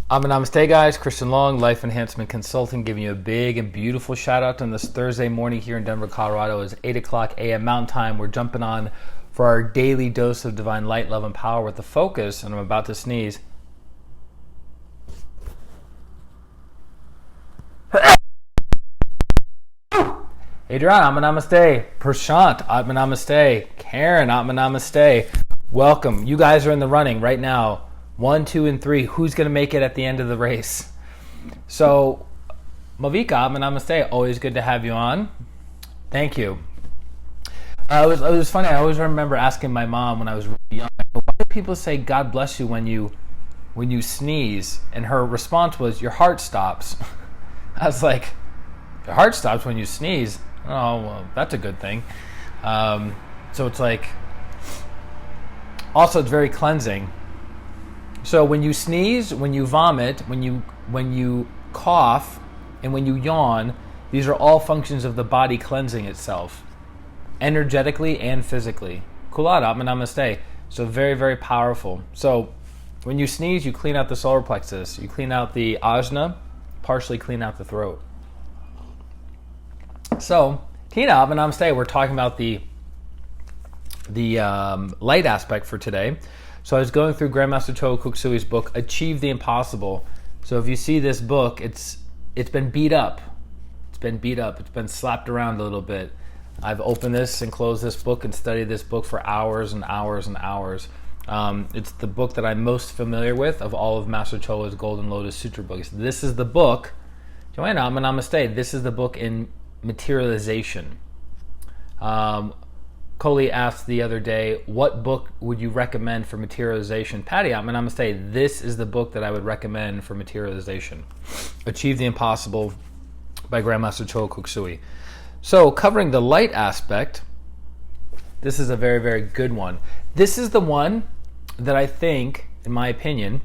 Namaste, guys. Christian Long, Life Enhancement Consulting, giving you a big and beautiful shout out on this Thursday morning here in Denver, Colorado. It's 8 o'clock a.m. Mountain Time. We're jumping on for our daily dose of divine light, love, and power with the focus, and I'm about to sneeze. Adrian, Namaste. Prashant, Namaste. Karen, Namaste. Welcome. You guys are in the running right now. 1, 2, and 3. Who's going to make it at the end of the race? So, Mavika, Namaste. Always good to have you on. Thank you. It was funny. I always remember asking my mom when I was really young, why do people say God bless you when you sneeze? And her response was, your heart stops. I was like, your heart stops when you sneeze? Oh, well, that's a good thing. So it's like, also it's very cleansing. So when you sneeze, when you vomit, when you cough, and when you yawn, these are all functions of the body cleansing itself, energetically and physically. Kulada, Namaste. So very, very powerful. So when you sneeze, you clean out the solar plexus, you clean out the ajna, partially clean out the throat. So Tina, Namaste. We're talking about the light aspect for today. So I was going through Grandmaster Choa Kok Sui's book, Achieve the Impossible. So if you see this book, it's been beat up. It's been slapped around a little bit. I've opened this and closed this book and studied this book for hours and hours and hours. It's the book that I'm most familiar with of all of Master Choa's Golden Lotus Sutra books. This is the book, Joanna, Namaste. This is the book in materialization. Coley asked the other day, what book would you recommend for materialization? Patty, Namaste. This is the book that I would recommend for materialization. Achieve the Impossible by Grandmaster Choa Kok Sui. So covering the light aspect, this is a very, very good one. This is the one that I think, in my opinion,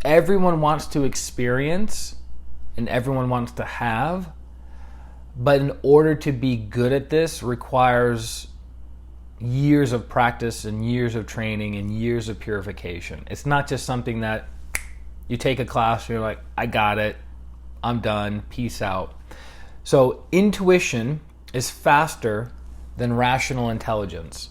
everyone wants to experience and everyone wants to have. But in order to be good at this requires years of practice and years of training and years of purification. It's not just something that you take a class and you're like, I got it, I'm done, peace out. So intuition is faster than rational intelligence.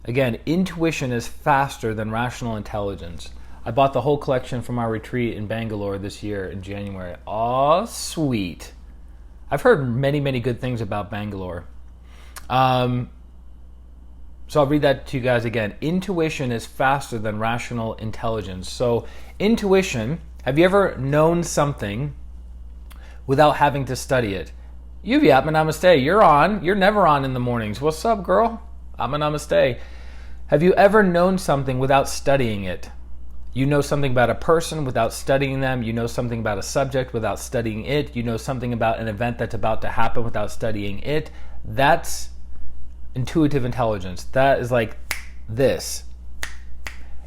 Again, intuition is faster than rational intelligence. I bought the whole collection from our retreat in Bangalore this year in January. Aw, sweet. I've heard many, many good things about Bangalore. So I'll read that to you guys again. Intuition is faster than rational intelligence. So intuition, have you ever known something without having to study it? Yuvia, Namaste. You're on. You're never on in the mornings. What's up, girl? Namaste. Have you ever known something without studying it? You know something about a person without studying them. You know something about a subject without studying it. You know something about an event that's about to happen without studying it. That's intuitive intelligence. That is like this.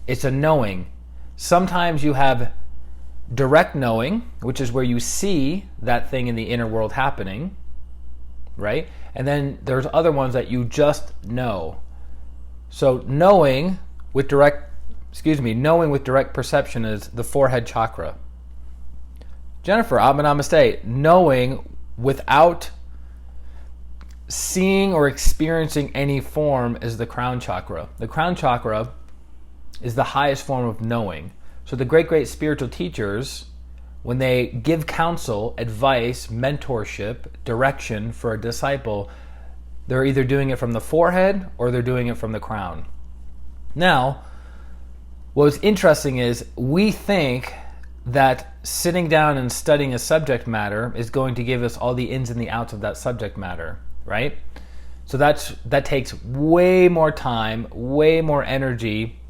It's a knowing. Sometimes you have direct knowing, which is where you see that thing in the inner world happening, right? And then there's other ones that you just know. So knowing with direct perception is the forehead chakra. Jennifer, Namaste. Knowing without seeing or experiencing any form is the crown chakra. The crown chakra is the highest form of knowing. So the great, great spiritual teachers, when they give counsel, advice, mentorship, direction for a disciple, they're either doing it from the forehead or they're doing it from the crown. Now, what's interesting is we think that sitting down and studying a subject matter is going to give us all the ins and the outs of that subject matter, right? So that takes way more time, way more energy.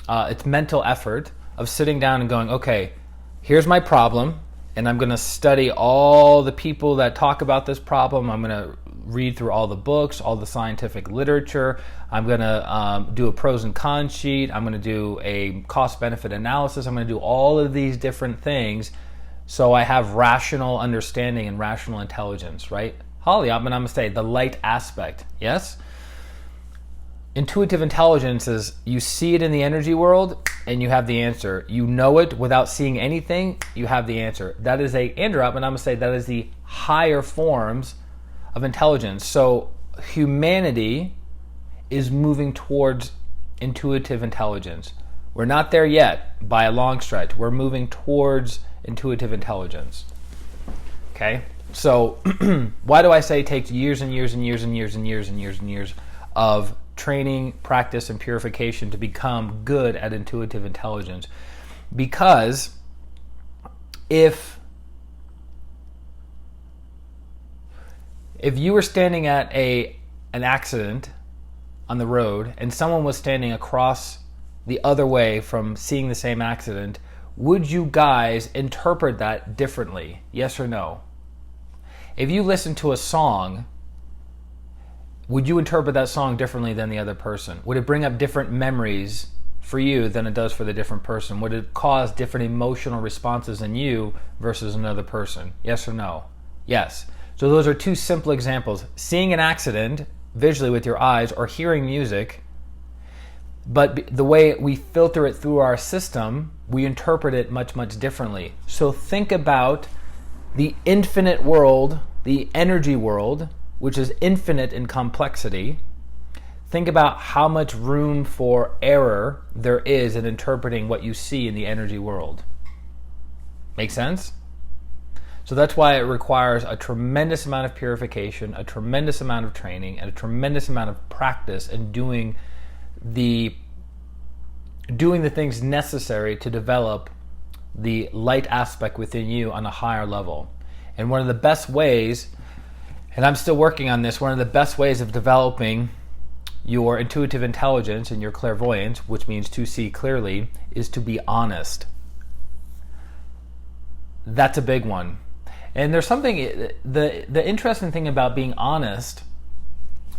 It's mental effort of sitting down and going, okay, here's my problem, and I'm going to study all the people that talk about this problem. I'm going to read through all the books, all the scientific literature. I'm going to do a pros and cons sheet. I'm going to do a cost-benefit analysis. I'm going to do all of these different things so I have rational understanding and rational intelligence, right? Holly, Namaste, the light aspect, yes? Intuitive intelligence is you see it in the energy world, and you have the answer. You know it without seeing anything, you have the answer. That is and I'm going to say that is the higher forms of intelligence. So humanity is moving towards intuitive intelligence. We're not there yet by a long stretch. We're moving towards intuitive intelligence. Okay? So why do I say it takes years and years and years and years and years and years and years of training, practice, and purification to become good at intuitive intelligence? Because if you were standing at an accident on the road and someone was standing across the other way from seeing the same accident, would you guys interpret that differently? Yes or no? If you listen to a song, would you interpret that song differently than the other person? Would it bring up different memories for you than it does for the different person? Would it cause different emotional responses in you versus another person? Yes or no? Yes. So those are two simple examples. Seeing an accident visually with your eyes or hearing music, but the way we filter it through our system, we interpret it much, much differently. So think about the infinite world, the energy world, which is infinite in complexity. Think about how much room for error there is in interpreting what you see in the energy world. Make sense? So that's why it requires a tremendous amount of purification, a tremendous amount of training, and a tremendous amount of practice in doing the things necessary to develop the light aspect within you on a higher level. And one of the best ways, and I'm still working on this, one of the best ways of developing your intuitive intelligence and your clairvoyance, which means to see clearly, is to be honest. That's a big one. And there's something, the interesting thing about being honest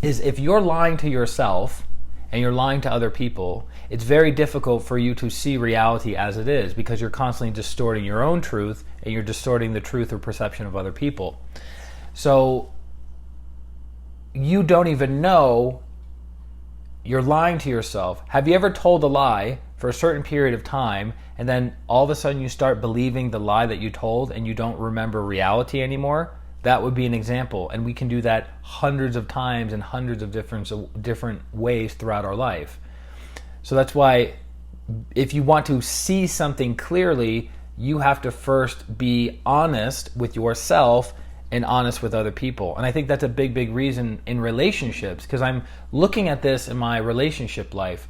is if you're lying to yourself and you're lying to other people, it's very difficult for you to see reality as it is because you're constantly distorting your own truth and you're distorting the truth or perception of other people. So you don't even know you're lying to yourself. Have you ever told a lie for a certain period of time and then all of a sudden you start believing the lie that you told and you don't remember reality anymore? That would be an example, and we can do that hundreds of times in hundreds of different ways throughout our life. So that's why if you want to see something clearly, you have to first be honest with yourself and honest with other people. And I think that's a big, big reason in relationships, because I'm looking at this in my relationship life.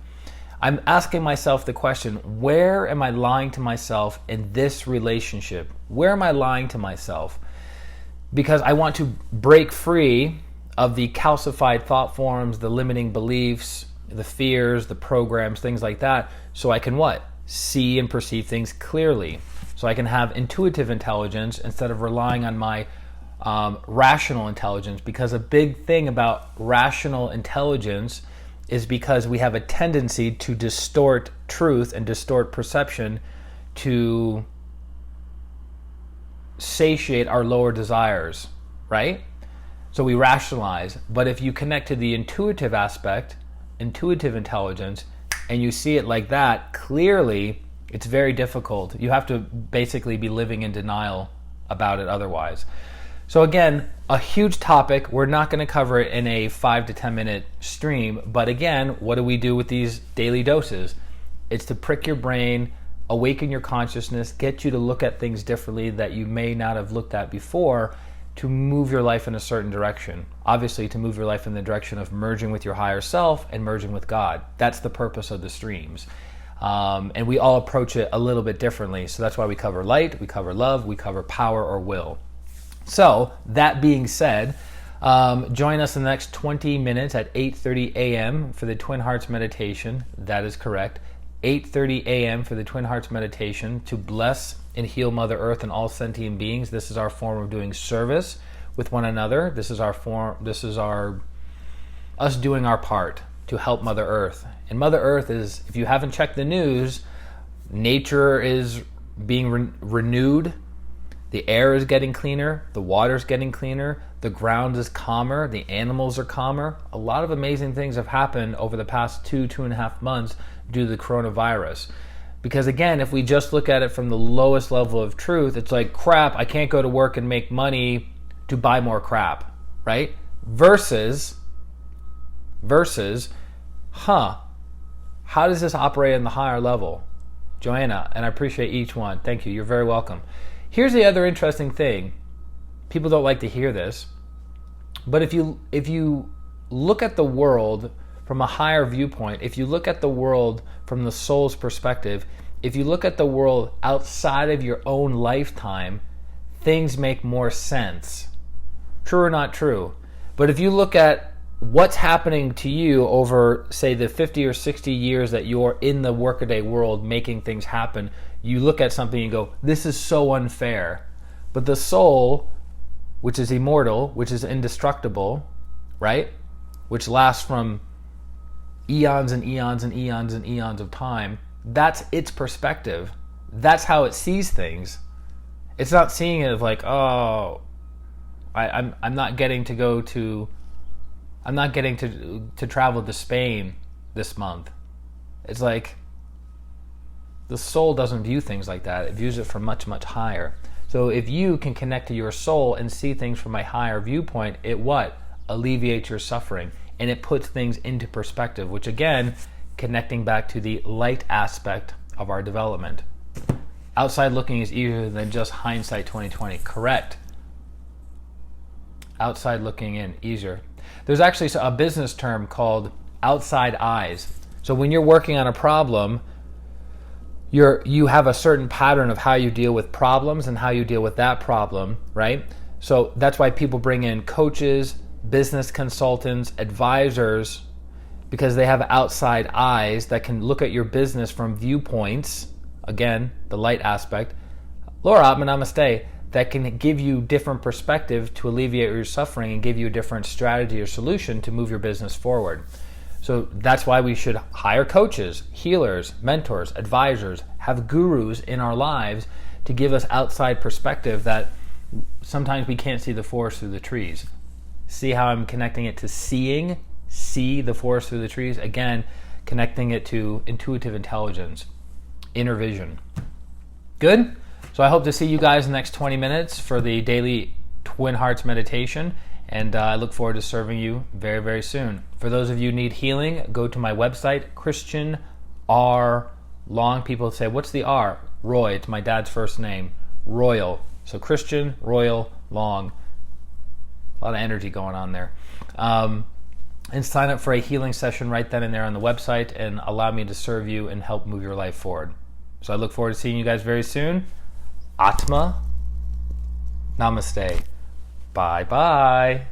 I'm asking myself the question, where am I lying to myself in this relationship? Where am I lying to myself? Because I want to break free of the calcified thought forms, the limiting beliefs, the fears, the programs, things like that, so I can what? See and perceive things clearly. So I can have intuitive intelligence instead of relying on my rational intelligence, because a big thing about rational intelligence is because we have a tendency to distort truth and distort perception to satiate our lower desires, right? So we rationalize. But if you connect to the intuitive aspect, intuitive intelligence, and you see it like that clearly, it's very difficult. You have to basically be living in denial about it otherwise. So again, a huge topic. We're not going to cover it in a 5 to 10 minute stream. But again, what do we do with these daily doses? It's to prick your brain, awaken your consciousness, get you to look at things differently that you may not have looked at before, to move your life in a certain direction. Obviously, to move your life in the direction of merging with your higher self and merging with God. That's the purpose of the streams. And we all approach it a little bit differently. So that's why we cover light, we cover love, we cover power or will. So, that being said, join us in the next 20 minutes at 8:30 a.m. for the Twin Hearts Meditation. That is correct. 8:30 a.m. for the Twin Hearts Meditation to bless and heal Mother Earth and all sentient beings. This is our form of doing service with one another. This is us doing our part to help Mother Earth. And Mother Earth is, if you haven't checked the news, nature is being renewed. The air is getting cleaner, the water's getting cleaner, the ground is calmer, the animals are calmer. A lot of amazing things have happened over the past 2.5 months due to the coronavirus. Because again, if we just look at it from the lowest level of truth, it's like, crap, I can't go to work and make money to buy more crap, right? Versus, how does this operate in the higher level? Joanna, and I appreciate each one. Thank you. You're very welcome. Here's the other interesting thing. People don't like to hear this, but if you look at the world from a higher viewpoint, if you look at the world from the soul's perspective, if you look at the world outside of your own lifetime, things make more sense. True or not true? But if you look at what's happening to you over, say, the 50 or 60 years that you're in the workaday world making things happen, you look at something and go, this is so unfair. But the soul, which is immortal, which is indestructible, right? Which lasts from eons and eons and eons and eons of time, that's its perspective. That's how it sees things. It's not seeing it as like, oh, I'm not getting to travel to Spain this month. It's like the soul doesn't view things like that. It views it from much, much higher. So if you can connect to your soul and see things from a higher viewpoint, it what? Alleviates your suffering. And it puts things into perspective, which again, connecting back to the light aspect of our development. Outside looking is easier than just hindsight 2020. Correct. Outside looking in, easier. There's actually a business term called outside eyes. So when you're working on a problem, you have a certain pattern of how you deal with problems and how you deal with that problem, right? So that's why people bring in coaches, business consultants, advisors, because they have outside eyes that can look at your business from viewpoints, again, the light aspect. Laura Ottman, namaste, that can give you different perspective to alleviate your suffering and give you a different strategy or solution to move your business forward. So that's why we should hire coaches, healers, mentors, advisors, have gurus in our lives to give us outside perspective that sometimes we can't see the forest through the trees. See how I'm connecting it to see the forest through the trees? Again, connecting it to intuitive intelligence, inner vision. Good? So I hope to see you guys in the next 20 minutes for the daily Twin Hearts meditation, and I look forward to serving you very, very soon. For those of you who need healing, go to my website, ChristianRLong. People say, what's the R? Roy, it's my dad's first name, Royal. So Christian, Royal, Long. A lot of energy going on there. And sign up for a healing session right then and there on the website and allow me to serve you and help move your life forward. So I look forward to seeing you guys very soon. Atma, namaste. Bye-bye.